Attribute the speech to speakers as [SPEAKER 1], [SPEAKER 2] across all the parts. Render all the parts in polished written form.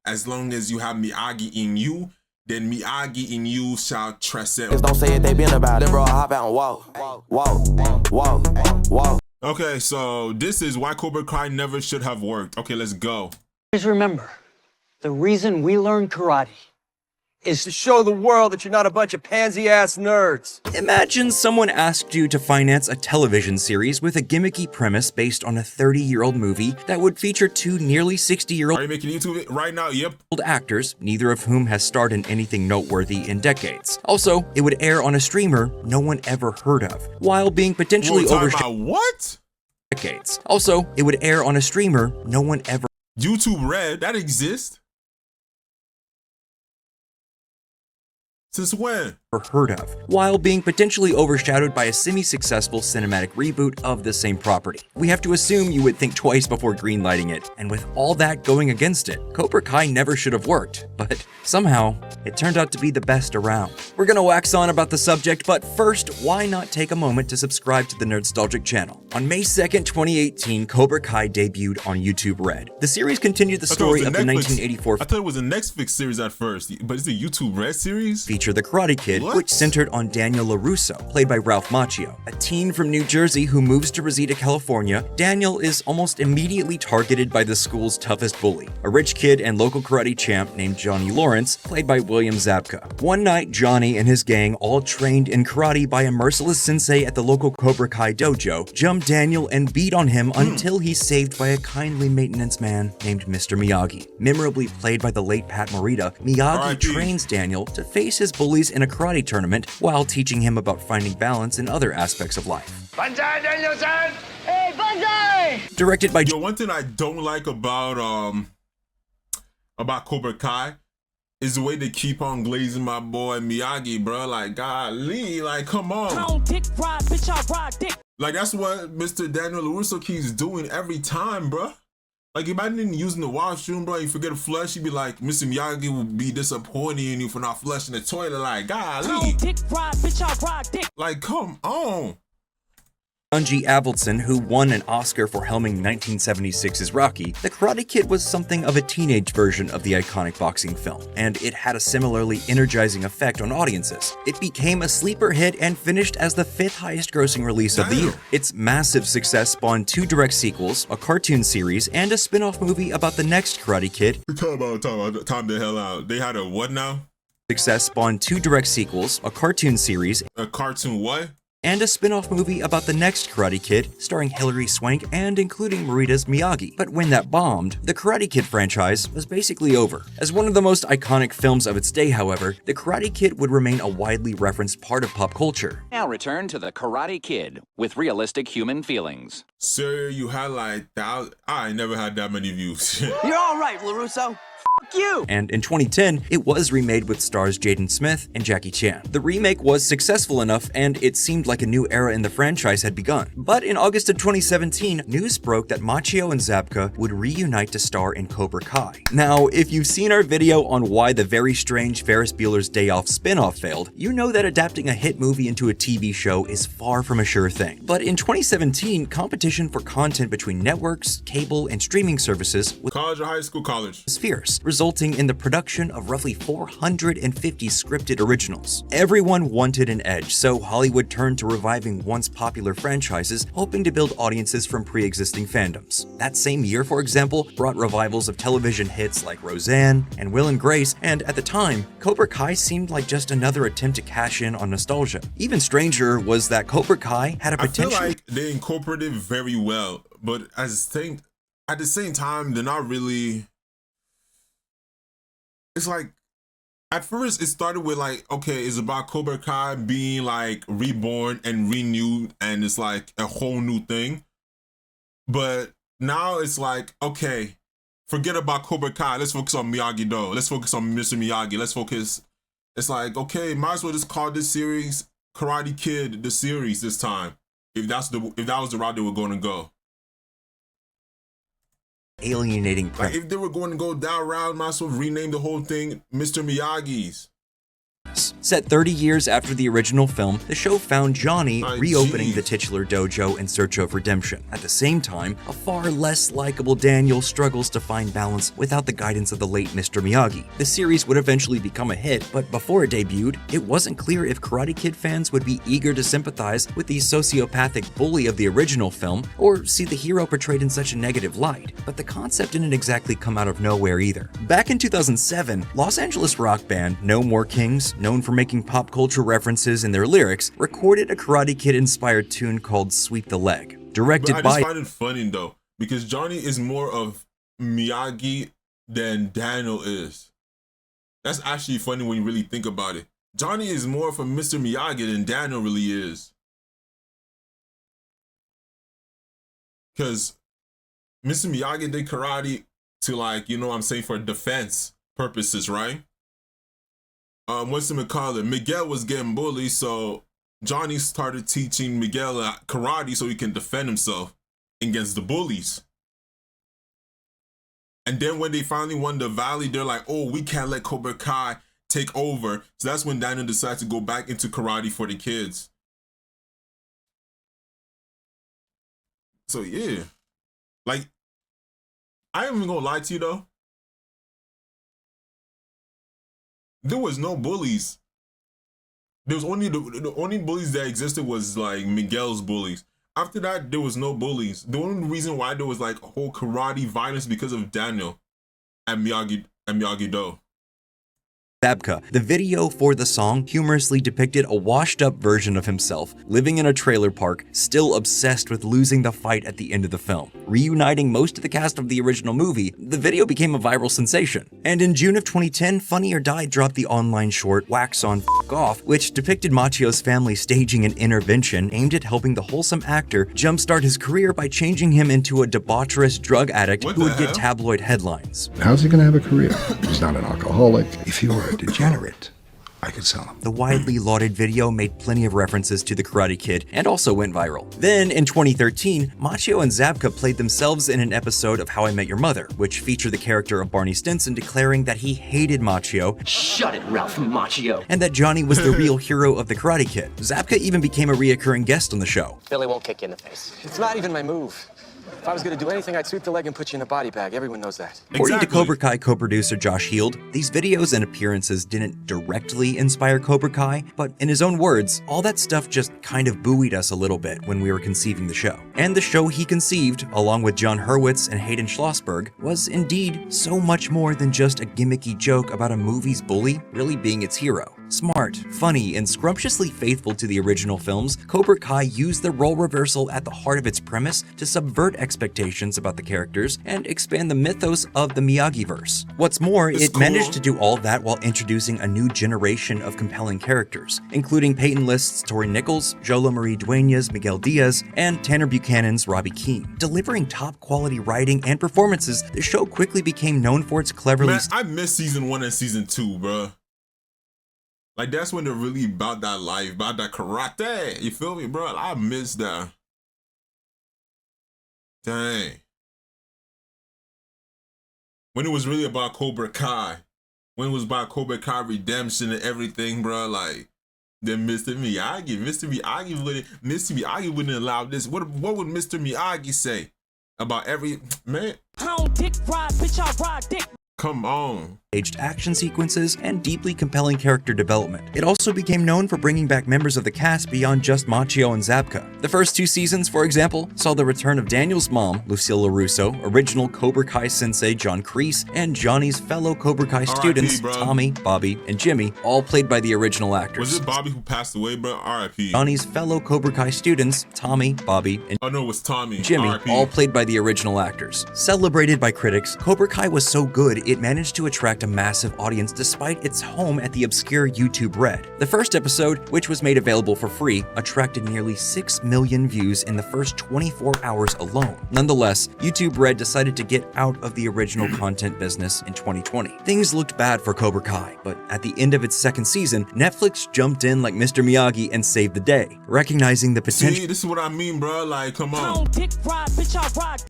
[SPEAKER 1] as long as you have Miyagi in you, then Miyagi in you shall transcend.
[SPEAKER 2] Don't say it, they been about it, bro. Hop out and walk.
[SPEAKER 1] Okay, so this is why Cobra Kai never should have worked. Okay, let's go.
[SPEAKER 3] Please remember, the reason we learn karate is to show the world that you're not a bunch of pansy-ass nerds.
[SPEAKER 4] Imagine someone asked you to finance a television series with a gimmicky premise based on a 30-year-old movie that would feature two nearly 60-year-old
[SPEAKER 1] Are you making YouTube right now? Yep.
[SPEAKER 4] actors, neither of whom has starred in anything noteworthy in decades. Also, it would air on a streamer no one ever heard of, while being potentially overshadowed.
[SPEAKER 1] What?
[SPEAKER 4] Decades. Also, it would air on a streamer no one ever
[SPEAKER 1] YouTube Red, that exists? Since when?
[SPEAKER 4] heard of, while being potentially overshadowed by a semi-successful cinematic reboot of the same property. We have to assume you would think twice before greenlighting it, and with all that going against it, Cobra Kai never should have worked, but somehow, it turned out to be the best around. We're gonna wax on about the subject, but first, why not take a moment to subscribe to the Nerdstalgic channel? On May 2nd, 2018, Cobra Kai debuted on YouTube Red. The series continued the story of the 1984
[SPEAKER 1] I thought it was a Netflix series at first, but it's a YouTube Red series?
[SPEAKER 4] feature The Karate Kid, which centered on Daniel LaRusso, played by Ralph Macchio. A teen from New Jersey who moves to Reseda, California, Daniel is almost immediately targeted by the school's toughest bully, a rich kid and local karate champ named Johnny Lawrence, played by William Zabka. One night, Johnny and his gang, all trained in karate by a merciless sensei at the local Cobra Kai dojo, jump Daniel and beat on him until he's saved by a kindly maintenance man named Mr. Miyagi. Memorably played by the late Pat Morita, Miyagi trains Daniel to face his bullies in a karate tournament while teaching him about finding balance in other aspects of life.
[SPEAKER 5] Banzai, Daniel-san! Hey, Banzai!
[SPEAKER 4] Directed by
[SPEAKER 1] one thing I don't like about Cobra Kai is the way they keep on glazing my boy Miyagi, bro. Like, golly, like, come on. Like, that's what Mr. Daniel LaRusso keeps doing every time, bro. Like, imagine using the washroom, bro, you forget to flush, you'd be like, Mr. Miyagi would be disappointed in you for not flushing the toilet. Like, golly. Like, come on.
[SPEAKER 4] Unji Avildsen, who won an Oscar for helming 1976's Rocky, The Karate Kid was something of a teenage version of the iconic boxing film, and it had a similarly energizing effect on audiences. It became a sleeper hit and finished as the 5th highest grossing release of the year. Its massive success spawned 2 direct sequels, a cartoon series, and a spin-off movie about the next Karate Kid.
[SPEAKER 1] Time the hell out. They had a what now?
[SPEAKER 4] Success spawned 2 direct sequels, a cartoon series,
[SPEAKER 1] A cartoon what?
[SPEAKER 4] and a spin-off movie about the next Karate Kid, starring Hilary Swank and including Morita's Miyagi. But when that bombed, the Karate Kid franchise was basically over. As one of the most iconic films of its day, however, the Karate Kid would remain a widely referenced part of pop culture.
[SPEAKER 6] Now return to the Karate Kid with realistic human feelings.
[SPEAKER 1] Sir, you had like I never had that many views.
[SPEAKER 2] You're all right, LaRusso. You.
[SPEAKER 4] And in 2010, it was remade with stars Jaden Smith and Jackie Chan. The remake was successful enough, and it seemed like a new era in the franchise had begun. But in August of 2017, news broke that Macchio and Zabka would reunite to star in Cobra Kai. Now, if you've seen our video on why the very strange Ferris Bueller's Day Off spin-off failed, you know that adapting a hit movie into a TV show is far from a sure thing. But in 2017, competition for content between networks, cable, and streaming services was
[SPEAKER 1] College or high school? College.
[SPEAKER 4] fierce, resulting in the production of roughly 450 scripted originals. Everyone wanted an edge, so Hollywood turned to reviving once popular franchises, hoping to build audiences from pre-existing fandoms. That same year, for example, brought revivals of television hits like Roseanne and Will and Grace, and at the time, Cobra Kai seemed like just another attempt to cash in on nostalgia. Even stranger was that Cobra Kai had a potential.
[SPEAKER 1] I feel like they incorporated very well, but at the same time, they're not really. It's like, at first it started with like, okay, it's about Cobra Kai being like reborn and renewed, and it's like a whole new thing. But now it's like, okay, forget about Cobra Kai. Let's focus on Miyagi-Do. Let's focus on Mr. Miyagi. Let's focus. It's like, okay, might as well just call this series Karate Kid the series this time. If that was the route they were going to go.
[SPEAKER 4] Alienating
[SPEAKER 1] Like, if they were going to go down round, might as well rename the whole thing Mr. Miyagi's.
[SPEAKER 4] Set 30 years after the original film, the show found Johnny reopening
[SPEAKER 1] geez.
[SPEAKER 4] the titular dojo in search of redemption. At the same time, a far less likable Daniel struggles to find balance without the guidance of the late Mr. Miyagi. The series would eventually become a hit, but before it debuted, it wasn't clear if Karate Kid fans would be eager to sympathize with the sociopathic bully of the original film or see the hero portrayed in such a negative light. But the concept didn't exactly come out of nowhere either. Back in 2007, Los Angeles rock band No More Kings, known for making pop culture references in their lyrics, recorded a Karate Kid-inspired tune called Sweep the Leg. Directed
[SPEAKER 1] I
[SPEAKER 4] by...
[SPEAKER 1] just find it funny though, because Johnny is more of Miyagi than Daniel is. That's actually funny when you really think about it. Johnny is more of a Mr. Miyagi than Daniel really is. Because Mr. Miyagi did karate to, like, you know what I'm saying, for defense purposes, right? What's the call it? Miguel was getting bullied, so Johnny started teaching Miguel karate so he can defend himself against the bullies. And then when they finally won the valley, they're like, oh, we can't let Cobra Kai take over. So that's when Daniel decides to go back into karate for the kids. So yeah, like, I ain't even gonna lie to you though. There was no bullies. There was only the only bullies that existed was like Miguel's bullies. After that, there was no bullies. The only reason why there was like a whole karate violence because of Daniel and Miyagi-Do.
[SPEAKER 4] Zabka. The video for the song humorously depicted a washed-up version of himself living in a trailer park, still obsessed with losing the fight at the end of the film. Reuniting most of the cast of the original movie, the video became a viral sensation. And in June of 2010, Funny or Die dropped the online short Wax On F Off, which depicted Machio's family staging an intervention aimed at helping the wholesome actor jumpstart his career by changing him into a debaucherous drug addict who would get tabloid headlines.
[SPEAKER 7] How's he gonna have a career? He's not an alcoholic. If you were a degenerate, I could sell him.
[SPEAKER 4] The widely lauded video made plenty of references to the Karate Kid and also went viral. Then, in 2013, Machio and Zabka played themselves in an episode of How I Met Your Mother, which featured the character of Barney Stinson declaring that he hated Machio.
[SPEAKER 2] Shut it, Ralph Macchio.
[SPEAKER 4] And that Johnny was the real hero of the Karate Kid. Zabka even became a reoccurring guest on the show.
[SPEAKER 2] Billy won't kick you in the face.
[SPEAKER 3] It's not even my move. If I was gonna do anything, I'd sweep the leg and put you in a body bag. Everyone knows that.
[SPEAKER 4] According to Cobra Kai co-producer Josh Heald, these videos and appearances didn't directly inspire Cobra Kai, but in his own words, all that stuff just kind of buoyed us a little bit when we were conceiving the show. And the show he conceived, along with John Hurwitz and Hayden Schlossberg, was indeed so much more than just a gimmicky joke about a movie's bully really being its hero. Smart, funny, and scrumptiously faithful to the original films, Cobra Kai used the role reversal at the heart of its premise to subvert expectations about the characters and expand the mythos of the Miyagi-verse. What's more, it managed to do all that while introducing a new generation of compelling characters, including Peyton List's Tori Nichols, Jola Marie Dueñas' Miguel Diaz, and Tanner Buchanan's Robbie Keane. Delivering top-quality writing and performances, the show quickly became known for its cleverly...
[SPEAKER 1] Man, I miss season 1 and season 2, bro. Like, that's when they're really about that life, about that karate. You feel me, bro? I miss that. Dang. When it was really about Cobra Kai. When it was about Cobra Kai redemption and everything, bro. Like, then Mr. Miyagi wouldn't allow this. What would Mr. Miyagi say about every... Man.
[SPEAKER 5] I don't dick ride, bitch, I ride dick.
[SPEAKER 1] Come on.
[SPEAKER 4] Staged action sequences, and deeply compelling character development. It also became known for bringing back members of the cast beyond just Machio and Zabka. The first 2 seasons, for example, saw the return of Daniel's mom, Lucille LaRusso, original Cobra Kai sensei John Kreese, and Johnny's fellow Cobra Kai students, Tommy, Bobby, and Jimmy, all played by the original actors.
[SPEAKER 1] Was it Bobby who passed away, bro? R.I.P.
[SPEAKER 4] Johnny's fellow Cobra Kai students, Tommy, Bobby, and
[SPEAKER 1] oh no, it was Tommy.
[SPEAKER 4] Jimmy,
[SPEAKER 1] R.I.P.
[SPEAKER 4] all played by the original actors. Celebrated by critics, Cobra Kai was so good it managed to attract a massive audience despite its home at the obscure YouTube Red. The first episode, which was made available for free, attracted nearly 6 million views in the first 24 hours alone. Nonetheless, YouTube Red decided to get out of the original content business in 2020. Things looked bad for Cobra Kai, but at the end of its second season, Netflix jumped in like Mr. Miyagi and saved the day, recognizing the potential.
[SPEAKER 1] See, this is what I mean, bro. Like, come on.
[SPEAKER 5] I don't dick ride, bitch, I ride.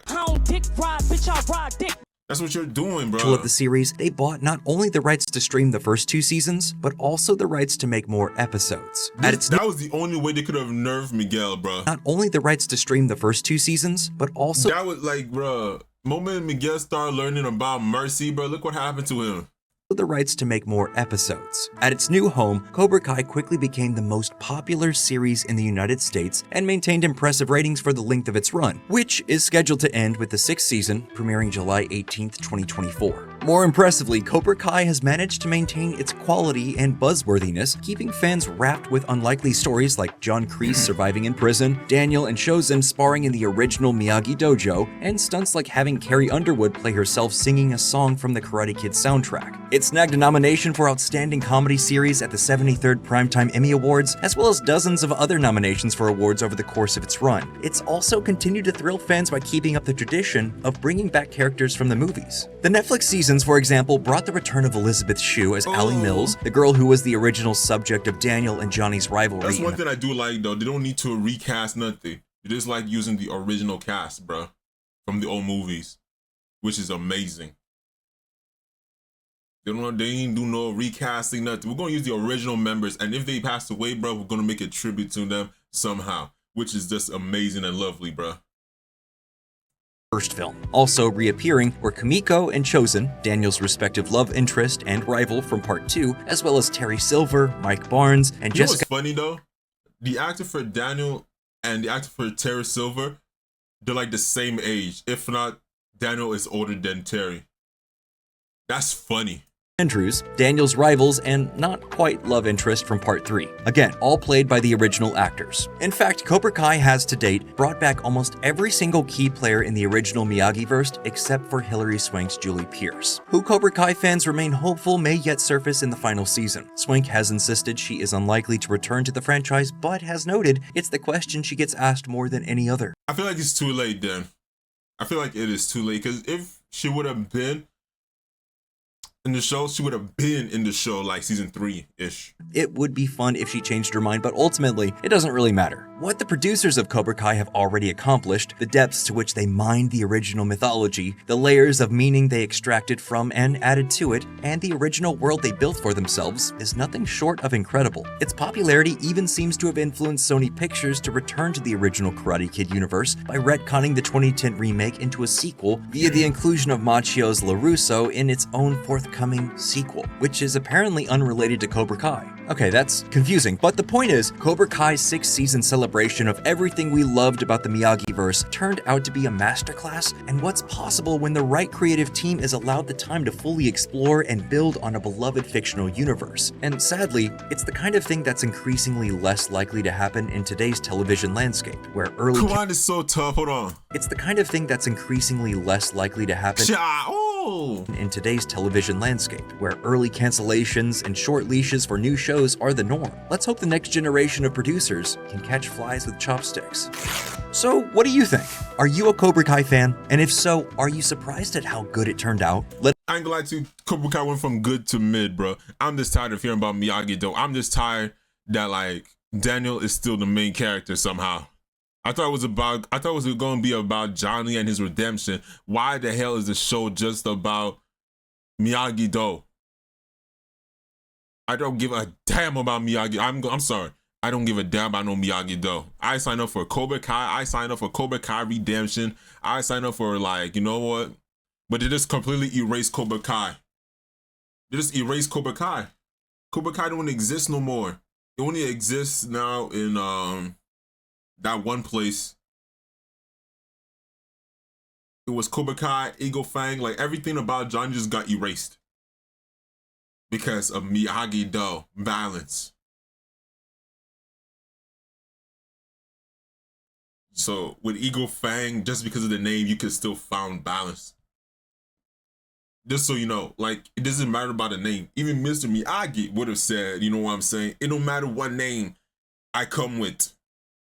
[SPEAKER 5] I don't dick ride, bitch, I ride dick.
[SPEAKER 1] That's what you're doing, bro.
[SPEAKER 4] Of the series, they bought not only the rights to stream the first 2 seasons, but also the rights to make more episodes.
[SPEAKER 1] That was the only way they could have nerfed Miguel, bro.
[SPEAKER 4] Not only the rights to stream the first 2 seasons, but also
[SPEAKER 1] that was like, bro, moment Miguel started learning about mercy, bro, look what happened to him.
[SPEAKER 4] The rights to make more episodes. At its new home, Cobra Kai quickly became the most popular series in the United States and maintained impressive ratings for the length of its run, which is scheduled to end with the 6th season, premiering July 18th, 2024. More impressively, Cobra Kai has managed to maintain its quality and buzzworthiness, keeping fans wrapped with unlikely stories like John Kreese surviving in prison, Daniel and Chozen sparring in the original Miyagi dojo, and stunts like having Carrie Underwood play herself singing a song from the Karate Kid soundtrack. It snagged a nomination for Outstanding Comedy Series at the 73rd Primetime Emmy Awards, as well as dozens of other nominations for awards over the course of its run. It's also continued to thrill fans by keeping up the tradition of bringing back characters from the movies. The Netflix seasons, for example, brought the return of Elizabeth Shue as Allie Mills, the girl who was the original subject of Daniel and Johnny's rivalry.
[SPEAKER 1] That's one thing I do like, though. They don't need to recast nothing. They just like using the original cast, bro, from the old movies, which is amazing. They ain't do no recasting, nothing. We're gonna use the original members, and if they pass away, bro, we're gonna make a tribute to them somehow, which is just amazing and lovely, bro.
[SPEAKER 4] First film. Also reappearing were Kimiko and Chozen, Daniel's respective love interest and rival from part 2, as well as Terry Silver, Mike Barnes, and
[SPEAKER 1] You
[SPEAKER 4] Jessica.
[SPEAKER 1] know what's funny though? The actor for Daniel and the actor for Terry Silver, they're like the same age. If not, Daniel is older than Terry. That's funny.
[SPEAKER 4] Andrews, Daniel's rivals, and not quite love interest from part 3. Again, all played by the original actors. In fact, Cobra Kai has to date brought back almost every single key player in the original Miyagi-verse except for Hilary Swank's Julie Pierce, who Cobra Kai fans remain hopeful may yet surface in the final season. Swank has insisted she is unlikely to return to the franchise, but has noted it's the question she gets asked more than any other.
[SPEAKER 1] I feel like it's too late then. I feel like it is too late, because if she would have been in the show, she would have been in the show like season 3-ish.
[SPEAKER 4] It would be fun if she changed her mind, but ultimately, it doesn't really matter. What the producers of Cobra Kai have already accomplished, the depths to which they mined the original mythology, the layers of meaning they extracted from and added to it, and the original world they built for themselves is nothing short of incredible. Its popularity even seems to have influenced Sony Pictures to return to the original Karate Kid universe by retconning the 2010 remake into a sequel via the inclusion of Machio's LaRusso in its own forthcoming sequel, which is apparently unrelated to Cobra Kai. Okay, that's confusing, but the point is, Cobra Kai's 6th season celebration of everything we loved about the Miyagi-verse turned out to be a masterclass in what's possible when the right creative team is allowed the time to fully explore and build on a beloved fictional universe. And sadly, it's the kind of thing that's increasingly less likely to happen in today's television landscape, where early—
[SPEAKER 1] Come on, it's so tough, hold on.
[SPEAKER 4] It's the kind of thing that's increasingly less likely to happen in today's television landscape, where early cancellations and short leashes for new shows are the norm. Let's hope the next generation of producers can catch flies with chopsticks. So, what do you think? Are you a Cobra Kai fan? And if so, are you surprised at how good it turned out?
[SPEAKER 1] I ain't gonna lie to you, Cobra Kai went from good to mid, bro. I'm just tired of hearing about Miyagi, though. I'm just tired that, like, Daniel is still the main character somehow. I thought it was going to be about Johnny and his redemption. Why the hell is the show just about Miyagi-Do? I don't give a damn about Miyagi. I'm sorry. I don't give a damn about no Miyagi-Do. I signed up for Cobra Kai. I signed up for Cobra Kai Redemption. I signed up for, like, you know what? But they just completely erased Cobra Kai. They just erased Cobra Kai. Cobra Kai don't exist no more. It only exists now in that one place. It was Cobra Kai, Eagle Fang, like everything about Johnny just got erased because of Miyagi-Do balance. So with Eagle Fang, just because of the name, you can still found balance. Just so you know, like, it doesn't matter about the name. Even Mr. Miyagi would have said, you know what I'm saying? It don't matter what name I come with,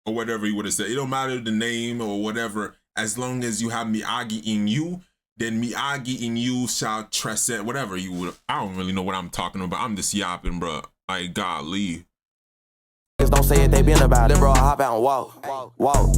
[SPEAKER 1] or whatever he would have said. It don't matter the name or whatever. As long as you have Miyagi in you, then Miyagi in you shall transcend whatever you would. I don't really know what I'm talking about. I'm just yapping, bro. Like, golly.
[SPEAKER 8] Don't say it, they been about it, bro. Hop out and walk.